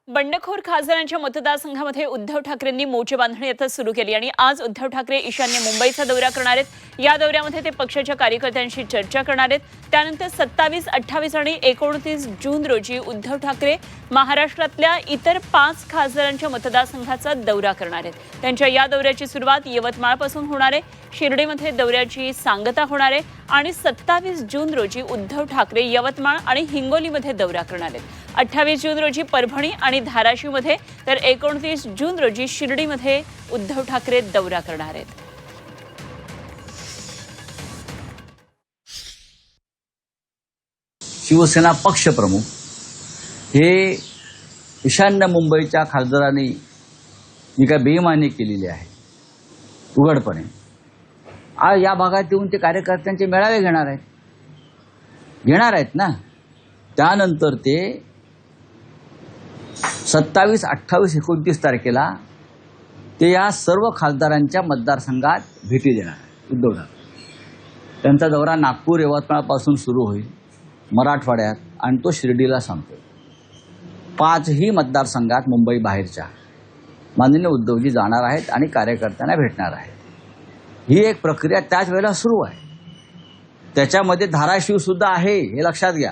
बंडखोर खासदारांच्या मतदारसंघामध्ये उद्धव ठाकरेंनी मोर्चे बांधणी आता सुरू केली आणि आज उद्धव ठाकरे ईशान्य मुंबईचा दौरा करणार आहेत। या दौऱ्यामध्ये ते पक्षाच्या कार्यकर्त्यांशी चर्चा करणार आहेत। त्यानंतर 27, 28 आणि 29 जून रोजी उद्धव ठाकरे महाराष्ट्रातल्या इतर 5 खासदारांच्या मतदारसंघाचा दौरा करणार आहेत। त्यांच्या या दौऱ्याची सुरुवात यवतमाळपासून होणार आहे। शिर्डीमध्ये दौऱ्याची सांगता होणार आहे आणि 27 जून रोजी उद्धव ठाकरे यवतमाळ आणि हिंगोलीमध्ये दौरा करणार आहेत। 28 जून रोजी परभणी आणि धाराशिवमध्ये तर 29 जून रोजी शिर्डीमध्ये उद्धव ठाकरे दौरा करणार आहेत। शिवसेना पक्षप्रमुख हे ईशान्य मुंबईच्या खासदारांनी जी काय बेईमानी केलेली आहे उघडपणे, आज या भागात येऊन ते कार्यकर्त्यांचे मेळावे घेणार आहेत ना। त्यानंतर ते 27, 28, 29 तारखेला ते या सर्व खासदारांच्या मतदारसंघात भेटी देणार उद्धव ठाकरे। त्यांचा दौरा नागपूर यवतमाळपासून सुरू होईल मराठवाड्यात आणि तो शिर्डीला संपेल। 5ही मतदारसंघात मुंबई बाहेरच्या माननीय उद्धवजी जाणार आहेत आणि कार्यकर्त्यांना भेटणार आहेत। ही एक प्रक्रिया त्याच वेळेला सुरू आहे। त्याच्यामध्ये धाराशिव सुद्धा आहे, हे लक्षात घ्या।